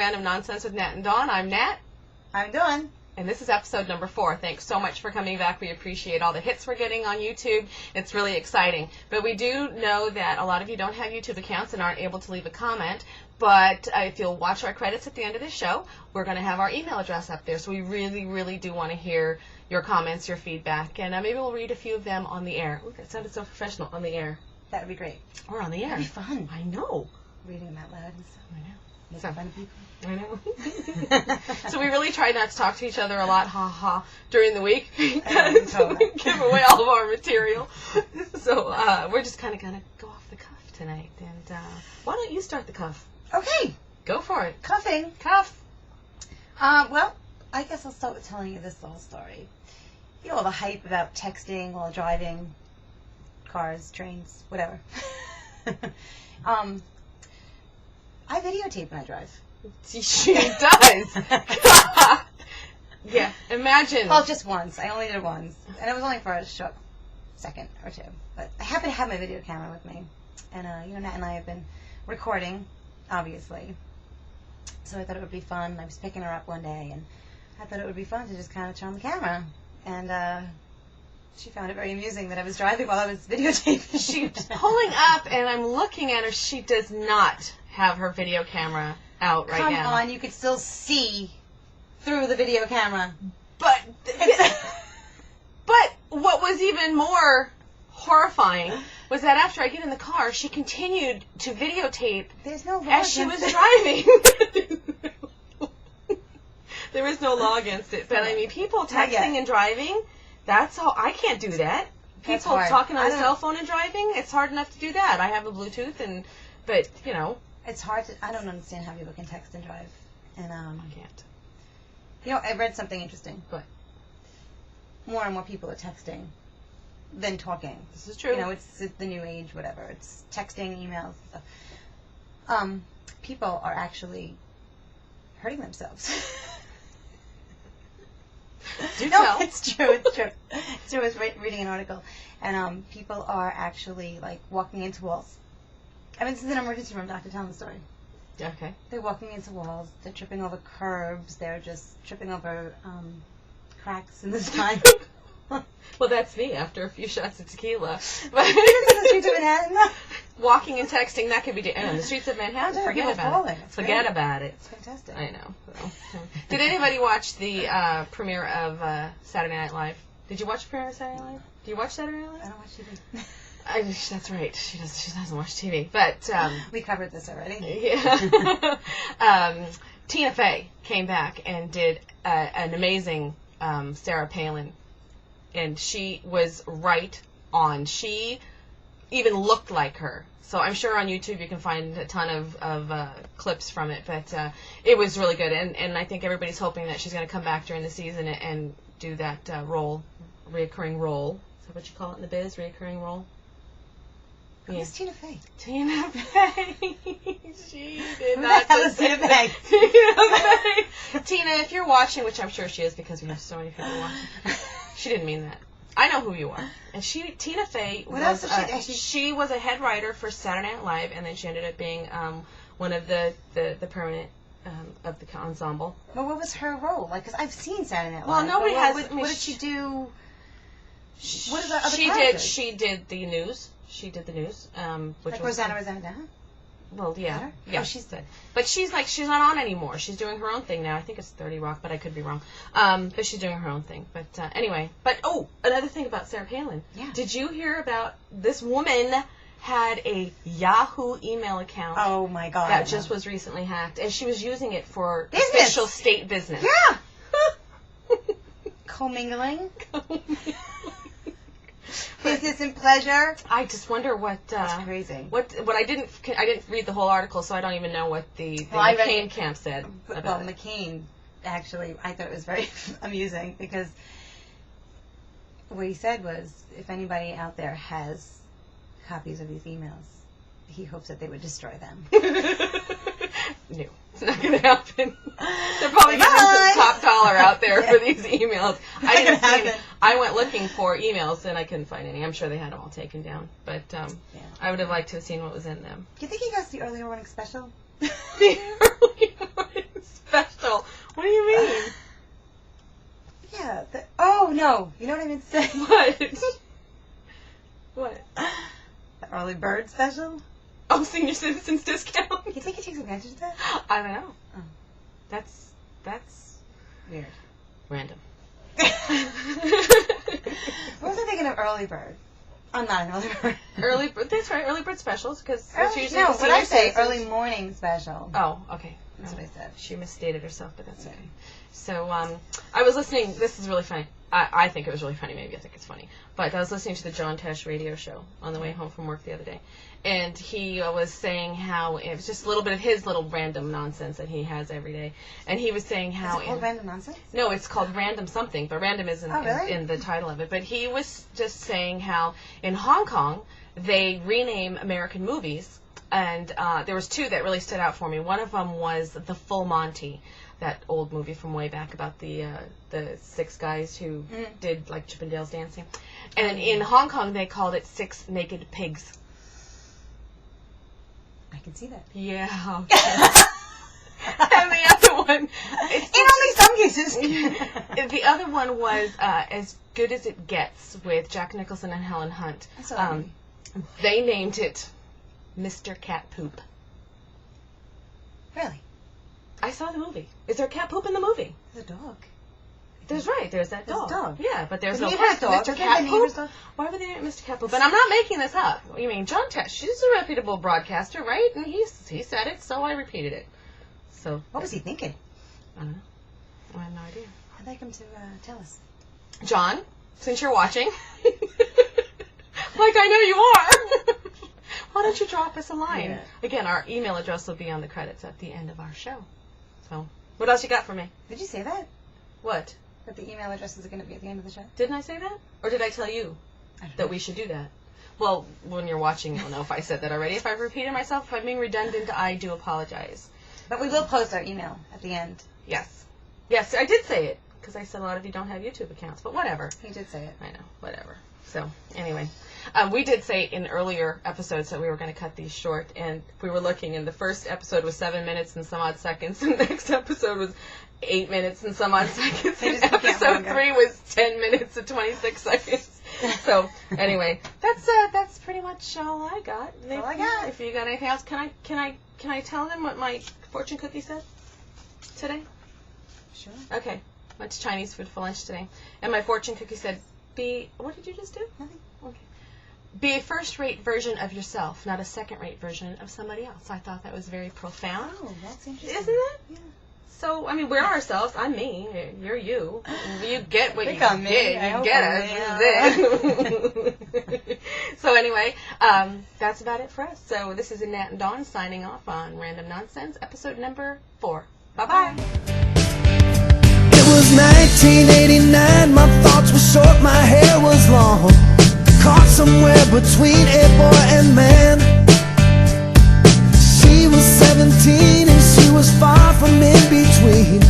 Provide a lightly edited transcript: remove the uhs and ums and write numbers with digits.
Random Nonsense with Nat and Dawn. I'm Nat. I'm Dawn. And this is episode number 4. Thanks so much for coming back. We appreciate all the hits we're getting on YouTube. It's really exciting. But we do know that a lot of you don't have YouTube accounts and aren't able to leave a comment. But if you'll watch our credits at the end of the show, we're going to have our email address up there. So we really, really do want to hear your comments, your feedback. And maybe we'll read a few of them on the air. Ooh, that sounded so professional, on the air. That would be great. We're on the air. That'd be fun. I know. Reading them out loud and stuff. I know. Making fun of people. I know. So we really try not to talk to each other a lot, during the week because we give away all of our material. So we're just kind of going to go off the cuff tonight. And why don't you start the cuff? Okay. Go for it. Cuffing. Cuff. Well, I guess I'll start with telling you this little story. You know all the hype about texting while driving, cars, trains, whatever. I videotape when I drive. She does. God. Yeah, imagine. Well, just once. I only did it once. And it was only for a short second or two. But I happen to have my video camera with me. And, Nat and I have been recording, obviously. So I thought it would be fun. I was picking her up one day, and I thought it would be fun to just kind of turn on the camera. And she found it very amusing that I was driving while I was videotaping. She's pulling up, and I'm looking at her. She does not have her video camera out right now. Come on, you could still see through the video camera. But what was even more horrifying was that after I get in the car, she continued to videotape as she was driving. There was no law against it. But, I mean, people texting and driving, that's all. I can't do that. People talking on a cell phone and driving, it's hard enough to do that. I have a Bluetooth, but, you know. It's hard to, I don't understand how people can text and drive. And, I can't. You know, I read something interesting. What? More and more people are texting than talking. This is true. You know, it's the new age, whatever. It's texting, emails, stuff. People are actually hurting themselves. Do tell. It's true. It's true. So I was reading an article, and people are actually, like, walking into walls. I mean, this is an emergency room doctor telling the story. Okay. They're walking into walls. They're tripping over curbs. They're just tripping over cracks in the side. Well, that's me after a few shots of tequila. But in the streets of Manhattan. Walking and texting, that could be in the streets of Manhattan. Forget about it. Forget about it. It's fantastic. I know. So. Did anybody watch the premiere of Saturday Night Live? Did you watch the premiere of Saturday Night Live? Do you watch Saturday Night Live? I don't watch TV. That's right. She doesn't watch TV. But we covered this already. Yeah. Tina Fey came back and did an amazing Sarah Palin. And she was right on. She even looked like her. So I'm sure on YouTube you can find a ton of clips from it. But it was really good. And I think everybody's hoping that she's going to come back during the season and do that reoccurring role. Is that what you call it in the biz? Reoccurring role? Who's Tina Fey? Tina Fey. She did Who not. the hell is Tina Fey? Tina Fey. Tina, if you're watching, which I'm sure she is because we have so many people watching, she didn't mean that. I know who you are. And Tina Fey she was a head writer for Saturday Night Live, and then she ended up being one of the permanent of the ensemble. Well, what was her role? Like, because I've seen Saturday Night Well, Live. nobody has. What did she do? What is the other She did the news. She did the news. Which like was Rosanna? Well, yeah. Yeah. Oh, she's good. But she's not on anymore. She's doing her own thing now. I think it's 30 Rock, but I could be wrong. But she's doing her own thing. But anyway. But, another thing about Sarah Palin. Yeah. Did you hear about this woman had a Yahoo email account? Oh, my God. That just was recently hacked. And she was using it for business. official state business. Yeah. Commingling. Business and pleasure. I just wonder what. That's crazy. What I didn't read the whole article, so I don't even know what the McCain camp said. Well, McCain actually, I thought it was very amusing because what he said was, if anybody out there has copies of these emails, he hopes that they would destroy them. No, it's not going to happen. They're probably getting some top dollar out there for these emails. I went looking for emails and I couldn't find any. I'm sure they had them all taken down, but I would have liked to have seen what was in them. Do you think he got the early morning special? The early morning What do you mean? Yeah. Oh, no. You know what I meant to say? What? What? The early bird special? Oh, senior citizens discount? You think he takes advantage of that? I don't know. Oh. That's Weird. random. What was I thinking of early bird? I'm not an early bird. That's right, early bird specials, because No, what I say, early morning special. Oh, okay. That's what I said. She misstated herself, but that's okay. So, I was listening. This is really funny. I think it was really funny. Maybe I think it's funny. But I was listening to the John Tesh radio show on the way home from work the other day. And he was saying how it was just a little bit of his little random nonsense that he has every day. And he was saying how... Is it called random nonsense? No, it's called random something, but random isn't in the title of it. But he was just saying how in Hong Kong they rename American movies. And there was two that really stood out for me. One of them was The Full Monty, that old movie from way back about the 6 guys who did like Chippendales dancing. And in Hong Kong they called it 6 Naked Pigs. I can see that. Yeah. And the other one... In only some cases. The other one was As Good as It Gets with Jack Nicholson and Helen Hunt. They named it Mr. Cat Poop. Really? I saw the movie. Is there cat poop in the movie? There's a dog. There's that dog. There's a dog. Yeah, but there's The no neighbor's dog. Mr. Cat Poop. Why would they name it Mr. Cat Poop? And I'm not making this up. You mean John Tesh? She's a reputable broadcaster, right? And he said it, so I repeated it. So what was he thinking? I don't know. I have no idea. I'd like him to tell us. John, since you're watching, like I know you are, why don't you drop us a line? Yeah. Again, our email address will be on the credits at the end of our show. So, what else you got for me? Did you say that? What? That the email address is going to be at the end of the show? Didn't I say that? Or did I tell you that we should do that? Well, when you're watching, you'll know if I said that already. If I've repeated myself, if I'm being redundant, I do apologize. But we will post our email at the end. Yes. Yes, I did say it, because I said a lot of you don't have YouTube accounts, but whatever. He did say it. I know, whatever. So, anyway. We did say in earlier episodes that we were going to cut these short, and we were looking, and the first episode was 7 minutes and some odd seconds, and the next episode was 8 minutes and some odd seconds, and episode 3 was 10 minutes and 26 seconds. So, anyway, that's pretty much all I got. All I got. If you got anything else, can I tell them what my fortune cookie said today? Sure. Okay. Went to Chinese food for lunch today, and my fortune cookie said, what did you just do? Nothing. Okay. Be a first-rate version of yourself, not a second-rate version of somebody else. I thought that was very profound. Oh, that's interesting. Isn't it? Yeah. So, I mean, we're ourselves. I'm me. You're you. You get what you Pick on me. get. I You hope get I'm us. This is it. So, anyway, that's about it for us. So, this is Annette and Dawn signing off on Random Nonsense, episode number 4. Bye-bye. It was 1989, my thoughts were short, my hair was long, caught somewhere between a boy and man. She was 17 and she was far from in between.